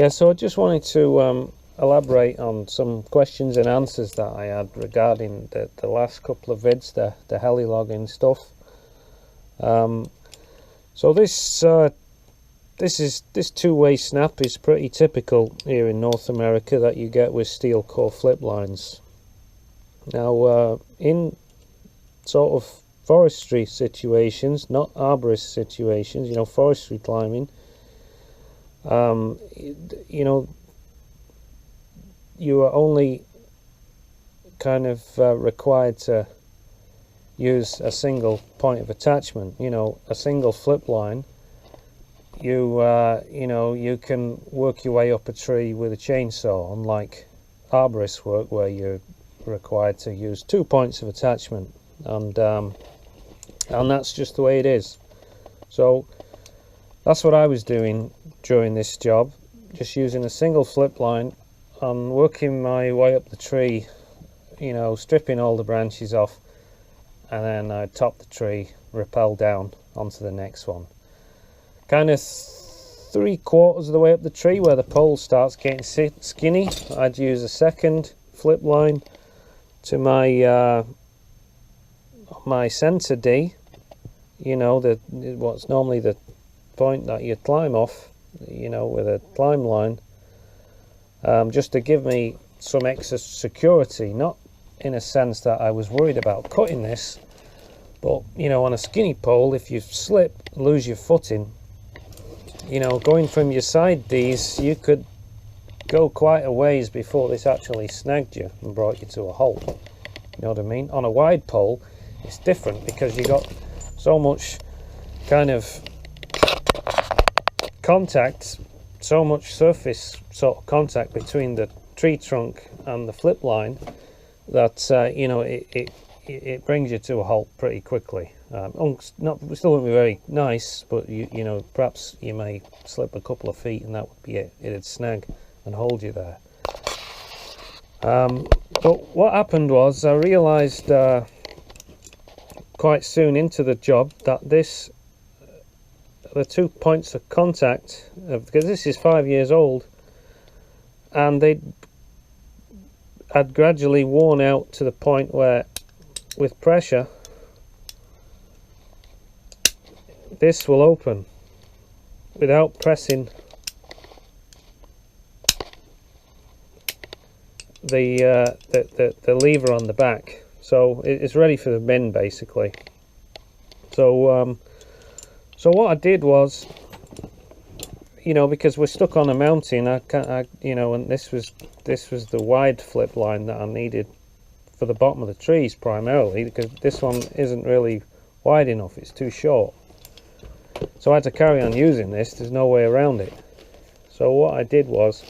Yeah, so I just wanted to elaborate on some questions and answers that I had regarding the last couple of vids, the heli logging stuff. So this two-way snap is pretty typical here in North America that you get with steel core flip lines. Now, in sort of forestry situations, not arborist situations, you know, forestry climbing, you know, you are only kind of required to use a single point of attachment, you know, a single flip line. You know, you can work your way up a tree with a chainsaw, unlike arborist work where you're required to use 2 points of attachment, and that's just the way it is. So that's what I was doing during this job, just using a single flip line and working my way up the tree, you know, stripping all the branches off, and then I'd top the tree, rappel down onto the next one. Kind of 3/4 of the way up the tree where the pole starts getting skinny, I'd use a second flip line to my my center D, you know, what's normally the point that you climb off, you know, with a climb line, just to give me some extra security, not in a sense that I was worried about cutting this, but, you know, on a skinny pole, if you slip, lose your footing, you know, going from your side Ds, you could go quite a ways before this actually snagged you and brought you to a halt. You know what I mean? On a wide pole, it's different because you got so much kind of contact, so much surface sort of contact between the tree trunk and the flip line that you know, it brings you to a halt pretty quickly. It still won't be very nice, but you know, perhaps you may slip a couple of feet and that would be it. It'd snag and hold you there. But what happened was I realized quite soon into the job that the 2 points of contact, because this is 5 years old, and they had gradually worn out to the point where with pressure this will open without pressing the lever on the back. So it's ready for the bin basically. So so what I did was, you know, because we're stuck on a mountain, you know, and this was the wide flip line that I needed for the bottom of the trees primarily, because this one isn't really wide enough, it's too short. So I had to carry on using this, there's no way around it. So what I did was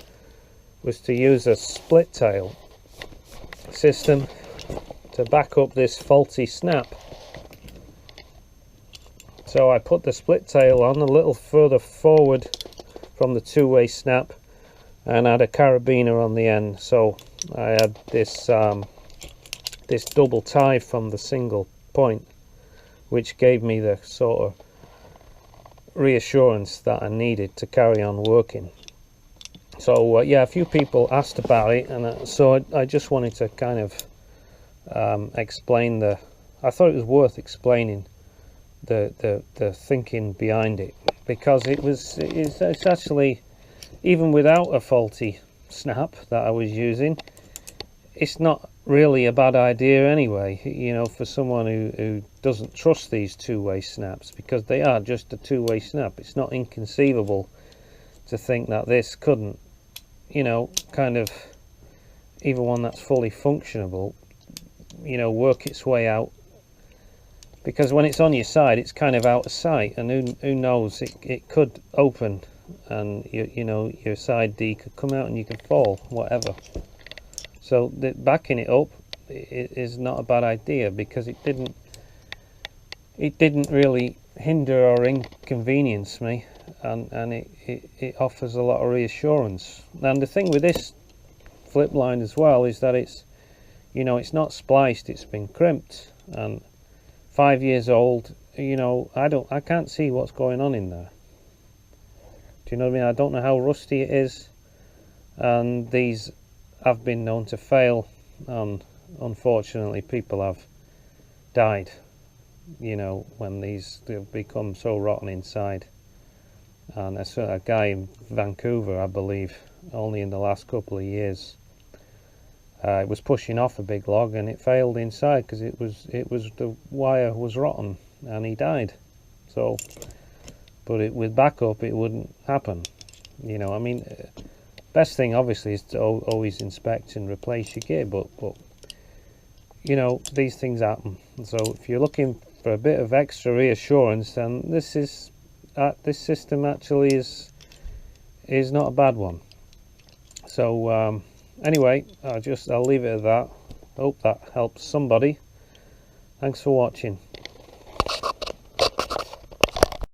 to use a split tail system to back up this faulty snap. So I put the split tail on a little further forward from the two-way snap and had a carabiner on the end. So I had this this double tie from the single point, which gave me the sort of reassurance that I needed to carry on working. So yeah, a few people asked about it, and so I just wanted to kind of explain I thought it was worth explaining the thinking behind it, because it's actually, even without a faulty snap that I was using, it's not really a bad idea anyway, you know, for someone who doesn't trust these two-way snaps, because they are just a two-way snap. It's not inconceivable to think that this couldn't, you know, kind of, even one that's fully functionable, you know, work its way out, because when it's on your side it's kind of out of sight, and who knows, it could open and you know, your side D could come out and you could fall, whatever. So backing it up is not a bad idea, because it didn't really hinder or inconvenience me, and it offers a lot of reassurance. And the thing with this flip line as well is that it's, you know, it's not spliced, it's been crimped, and 5 years old, you know, I can't see what's going on in there. Do you know what I mean? I don't know how rusty it is. and these have been known to fail, and unfortunately people have died, you know, when they've become so rotten inside. And a guy in Vancouver, I believe, only in the last couple of years, it was pushing off a big log and it failed inside because it was the wire was rotten and he died. So, but with backup it wouldn't happen, you know. I mean, best thing obviously is to always inspect and replace your gear, but you know, these things happen. So if you're looking for a bit of extra reassurance, then this system actually is not a bad one. So anyway, I'll leave it at that. Hope that helps somebody. Thanks for watching.